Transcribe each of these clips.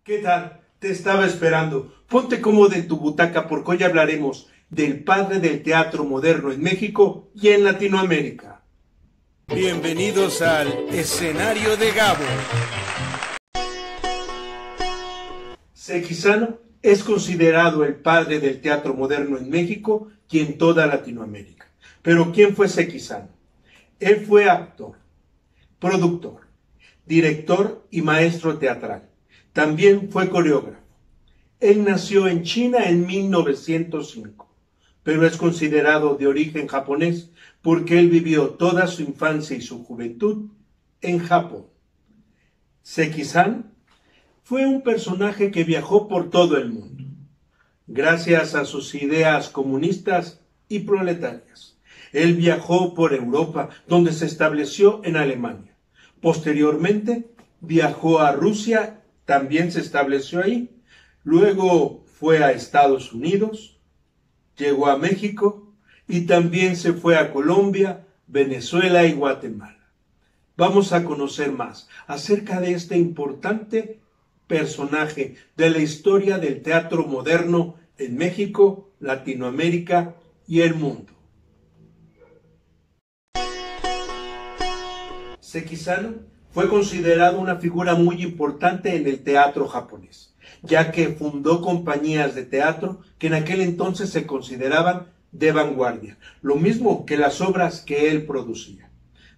¿Qué tal? Te estaba esperando. Ponte cómodo en tu butaca porque hoy hablaremos del padre del teatro moderno en México y en Latinoamérica. Bienvenidos al escenario de Gabo. Sekizano es considerado el padre del teatro moderno en México y en toda Latinoamérica. Pero ¿quién fue Sekizano? Él fue actor, productor, director y maestro teatral. También fue coreógrafo. Él nació en China en 1905, pero es considerado de origen japonés porque él vivió toda su infancia y su juventud en Japón. Sekizano fue un personaje que viajó por todo el mundo, gracias a sus ideas comunistas y proletarias. Él viajó por Europa, donde se estableció en Alemania. Posteriormente, viajó a Rusia, también se estableció ahí. Luego fue a Estados Unidos, llegó a México y también se fue a Colombia, Venezuela y Guatemala. Vamos a conocer más acerca de este importante personaje de la historia del teatro moderno en México, Latinoamérica y el mundo. Sekizano fue considerado una figura muy importante en el teatro japonés, ya que fundó compañías de teatro que en aquel entonces se consideraban de vanguardia, lo mismo que las obras que él producía.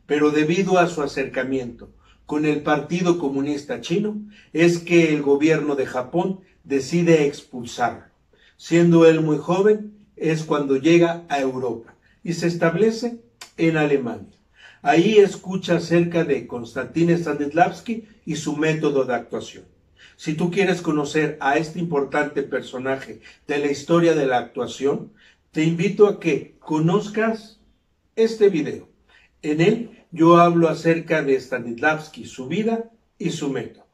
Pero debido a su acercamiento con el Partido Comunista Chino, es que el gobierno de Japón decide expulsarlo. Siendo él muy joven, es cuando llega a Europa y se establece en Alemania. Ahí escucha acerca de Konstantin Stanislavski y su método de actuación. Si tú quieres conocer a este importante personaje de la historia de la actuación, te invito a que conozcas este video. En él yo hablo acerca de Stanislavski, su vida y su método.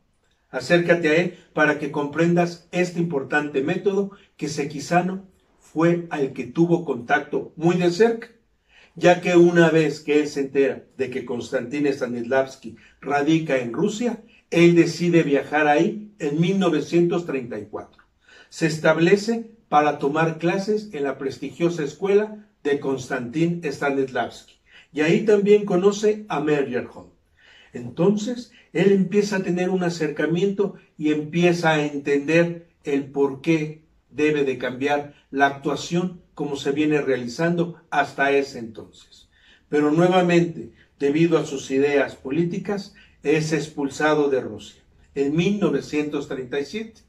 Acércate a él para que comprendas este importante método que Sekizano fue al que tuvo contacto muy de cerca, ya que una vez que él se entera de que Konstantin Stanislavski radica en Rusia, él decide viajar ahí en 1934. Se establece para tomar clases en la prestigiosa escuela de Konstantin Stanislavski y ahí también conoce a Meyerhold. Entonces, él empieza a tener un acercamiento y empieza a entender el por qué debe de cambiar la actuación como se viene realizando hasta ese entonces. Pero nuevamente, debido a sus ideas políticas, es expulsado de Rusia en 1937.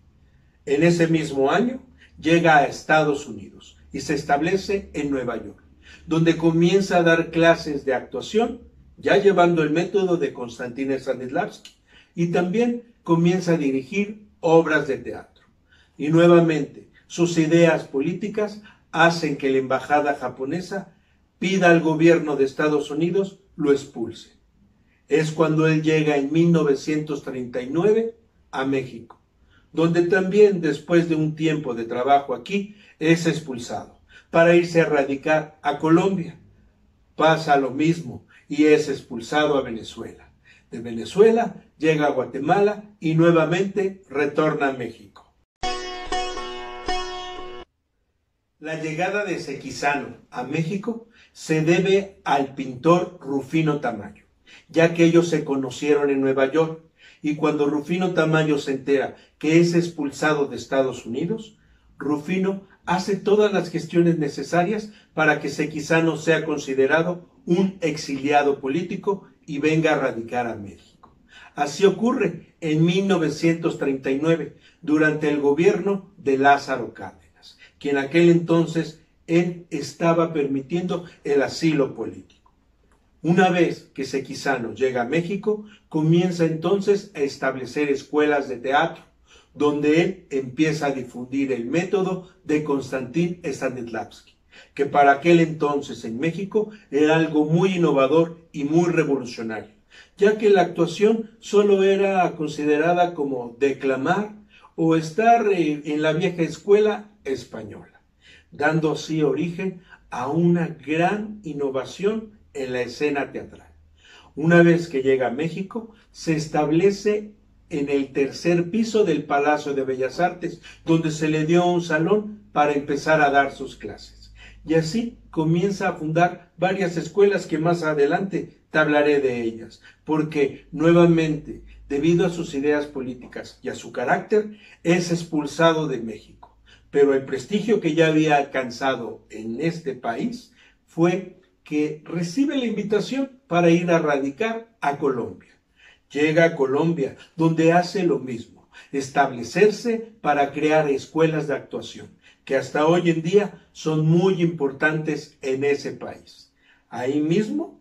En ese mismo año, llega a Estados Unidos y se establece en Nueva York, donde comienza a dar clases de actuación, ya llevando el método de Konstantin Stanislavski, y también comienza a dirigir obras de teatro. Y nuevamente, sus ideas políticas hacen que la embajada japonesa pida al gobierno de Estados Unidos lo expulse. Es cuando él llega en 1939 a México, donde también después de un tiempo de trabajo aquí es expulsado para irse a radicar a Colombia. Pasa lo mismo y es expulsado a Venezuela. De Venezuela llega a Guatemala y nuevamente retorna a México. La llegada de Sekizano a México se debe al pintor Rufino Tamayo, ya que ellos se conocieron en Nueva York, y cuando Rufino Tamayo se entera que es expulsado de Estados Unidos, Rufino hace todas las gestiones necesarias para que Sekizano sea considerado un exiliado político y venga a radicar a México. Así ocurre en 1939, durante el gobierno de Lázaro Cárdenas, que en aquel entonces él estaba permitiendo el asilo político. Una vez que Sekizano llega a México, comienza entonces a establecer escuelas de teatro, donde él empieza a difundir el método de Konstantin Stanislavski, que para aquel entonces en México era algo muy innovador y muy revolucionario, ya que la actuación solo era considerada como declamar o estar en la vieja escuela española, dando así origen a una gran innovación en la escena teatral. Una vez que llega a México, se establece en el tercer piso del Palacio de Bellas Artes, donde se le dio un salón para empezar a dar sus clases. Y así comienza a fundar varias escuelas que más adelante te hablaré de ellas, porque nuevamente, debido a sus ideas políticas y a su carácter, es expulsado de México. Pero el prestigio que ya había alcanzado en este país fue que recibe la invitación para ir a radicar a Colombia. Llega a Colombia, donde hace lo mismo, establecerse para crear escuelas de actuación, que hasta hoy en día son muy importantes en ese país. Ahí mismo,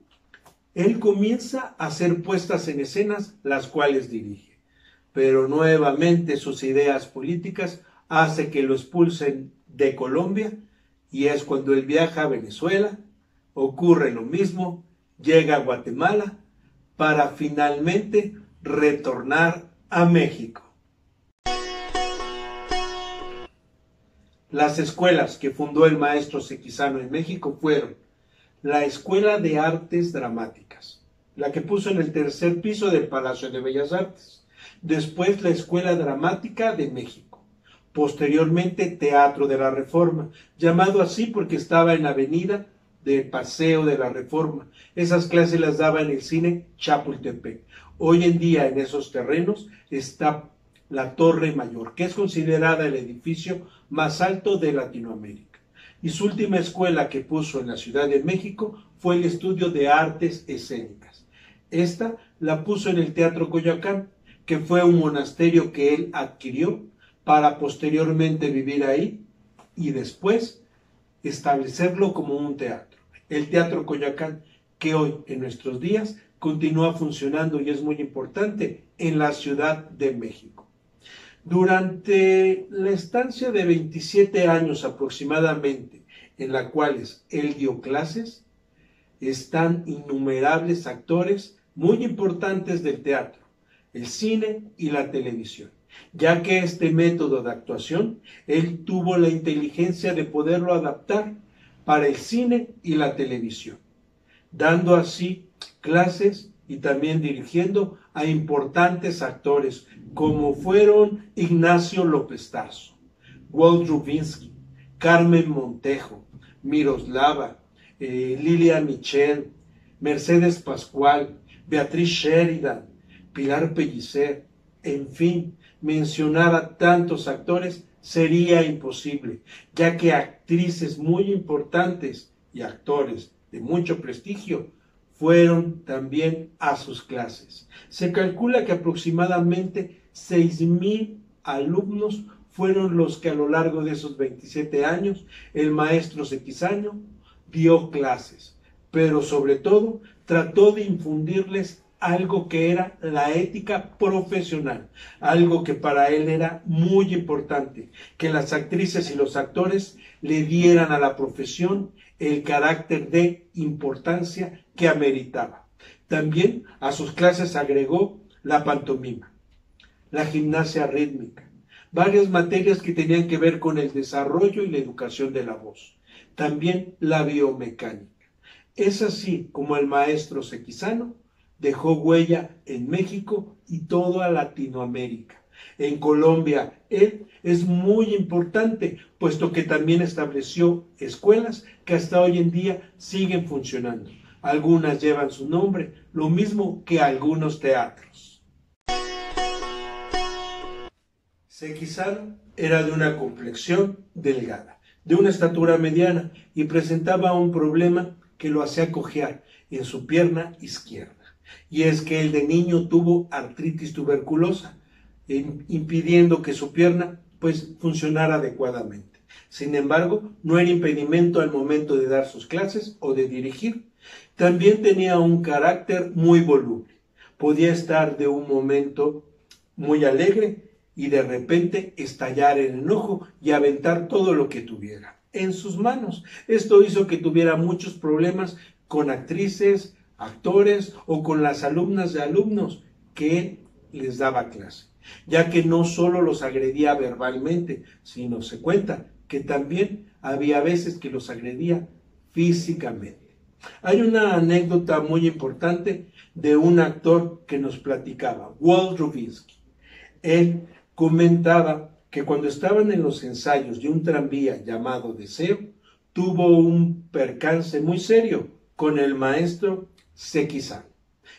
él comienza a hacer puestas en escenas, las cuales dirige. Pero nuevamente sus ideas políticas hacen que lo expulsen de Colombia, y es cuando él viaja a Venezuela, ocurre lo mismo, llega a Guatemala, para finalmente retornar a México. Las escuelas que fundó el maestro Sequizano en México fueron la Escuela de Artes Dramáticas, la que puso en el tercer piso del Palacio de Bellas Artes, después la Escuela Dramática de México, posteriormente Teatro de la Reforma, llamado así porque estaba en la avenida del Paseo de la Reforma. Esas clases las daba en el cine Chapultepec. Hoy en día en esos terrenos está la Torre Mayor, que es considerada el edificio más alto de Latinoamérica. Y su última escuela que puso en la Ciudad de México fue el Estudio de Artes Escénicas. Esta la puso en el Teatro Coyoacán, que fue un monasterio que él adquirió para posteriormente vivir ahí y después establecerlo como un teatro. El Teatro Coyoacán, que hoy en nuestros días continúa funcionando y es muy importante en la Ciudad de México. Durante la estancia de 27 años aproximadamente, en la cuales él dio clases, están innumerables actores muy importantes del teatro, el cine y la televisión, ya que este método de actuación, él tuvo la inteligencia de poderlo adaptar para el cine y la televisión, dando así clases y también dirigiendo a importantes actores como fueron Ignacio López Tarso, Walt Rubinsky, Carmen Montejo, Miroslava, Lilia Michel, Mercedes Pascual, Beatriz Sheridan, Pilar Pellicer, en fin, mencionar a tantos actores sería imposible, ya que actrices muy importantes y actores de mucho prestigio fueron también a sus clases. Se calcula que aproximadamente 6,000 alumnos fueron los que a lo largo de esos 27 años el maestro Sequizano dio clases, pero sobre todo trató de infundirles algo que era la ética profesional, algo que para él era muy importante, que las actrices y los actores le dieran a la profesión el carácter de importancia que ameritaba. También a sus clases agregó la pantomima, la gimnasia rítmica, varias materias que tenían que ver con el desarrollo y la educación de la voz, también la biomecánica. Es así como el maestro Sequizano dejó huella en México y toda Latinoamérica. En Colombia, él es muy importante, puesto que también estableció escuelas que hasta hoy en día siguen funcionando. Algunas llevan su nombre, lo mismo que algunos teatros. Sequizano era de una complexión delgada, de una estatura mediana y presentaba un problema que lo hacía cojear en su pierna izquierda. Y es que él de niño tuvo artritis tuberculosa, impidiendo que su pierna funcionara adecuadamente. Sin embargo, no era impedimento al momento de dar sus clases o de dirigir. También tenía un carácter muy voluble. Podía estar de un momento muy alegre y de repente estallar en enojo y aventar todo lo que tuviera en sus manos. Esto hizo que tuviera muchos problemas con actrices, actores o con las alumnas de alumnos que él les daba clase, ya que no solo los agredía verbalmente, sino se cuenta que también había veces que los agredía físicamente. Hay una anécdota muy importante de un actor que nos platicaba, Walt Rubinsky. Él comentaba que cuando estaban en los ensayos de un tranvía llamado Deseo, tuvo un percance muy serio con el maestro Sekizano,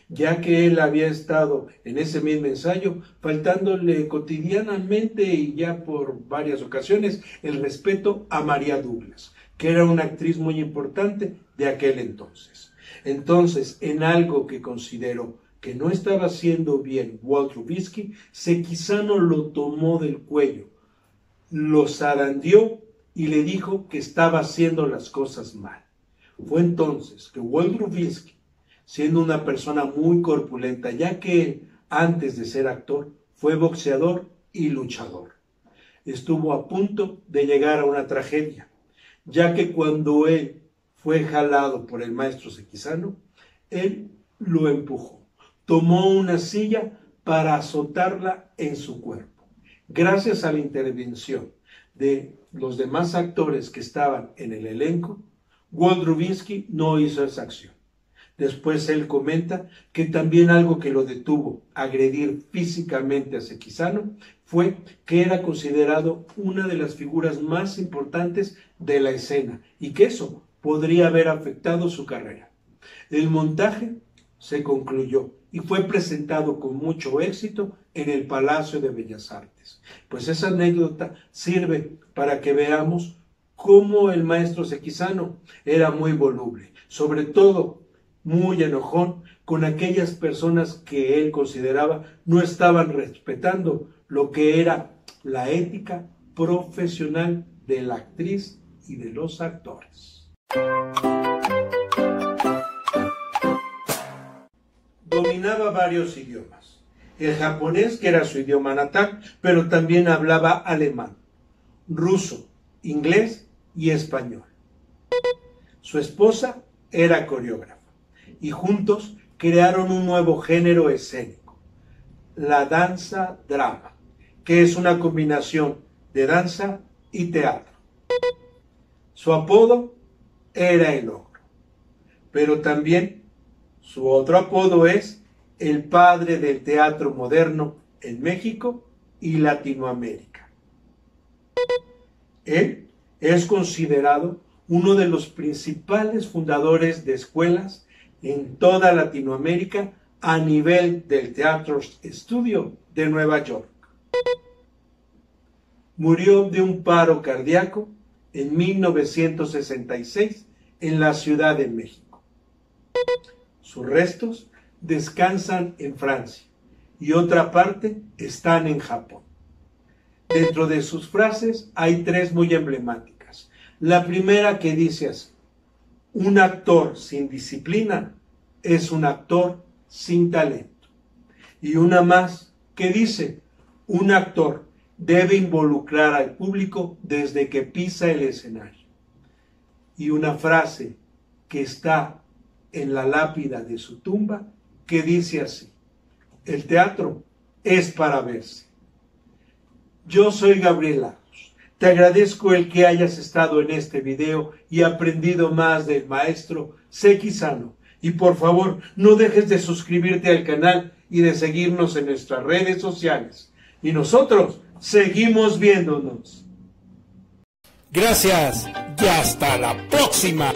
ya que él había estado en ese mismo ensayo faltándole cotidianamente y ya por varias ocasiones el respeto a María Douglas, que era una actriz muy importante de aquel entonces. Entonces, en algo que consideró que no estaba haciendo bien Walt Rubinsky, Sekizano lo tomó del cuello, lo zarandeó y le dijo que estaba haciendo las cosas mal. Fue entonces que Walt Rubinsky, siendo una persona muy corpulenta, ya que él, antes de ser actor, fue boxeador y luchador, estuvo a punto de llegar a una tragedia, ya que cuando él fue jalado por el maestro Sekizano, él lo empujó, tomó una silla para azotarla en su cuerpo. Gracias a la intervención de los demás actores que estaban en el elenco, Walt Rubinsky no hizo esa acción. Después él comenta que también algo que lo detuvo a agredir físicamente a Sekizano fue que era considerado una de las figuras más importantes de la escena y que eso podría haber afectado su carrera. El montaje se concluyó y fue presentado con mucho éxito en el Palacio de Bellas Artes. Pues esa anécdota sirve para que veamos cómo el maestro Sekizano era muy voluble, sobre todo muy enojón con aquellas personas que él consideraba no estaban respetando lo que era la ética profesional de la actriz y de los actores. Dominaba varios idiomas. El japonés, que era su idioma natal, pero también hablaba alemán, ruso, inglés y español. Su esposa era coreógrafa y juntos crearon un nuevo género escénico, la danza-drama, que es una combinación de danza y teatro. Su apodo era el Ogro, pero también su otro apodo es el padre del teatro moderno en México y Latinoamérica. Él es considerado uno de los principales fundadores de escuelas en toda Latinoamérica a nivel del Teatro Estudio de Nueva York. Murió de un paro cardíaco en 1966 en la Ciudad de México. Sus restos descansan en Francia y otra parte están en Japón. Dentro de sus frases hay tres muy emblemáticas. La primera que dice así: un actor sin disciplina es un actor sin talento. Y una más que dice: un actor debe involucrar al público desde que pisa el escenario. Y una frase que está en la lápida de su tumba que dice así: el teatro es para verse. Yo soy Gabriel Lagos. Te agradezco el que hayas estado en este video y aprendido más del maestro Sekizano. Y por favor, no dejes de suscribirte al canal y de seguirnos en nuestras redes sociales. Y nosotros seguimos viéndonos. Gracias y hasta la próxima.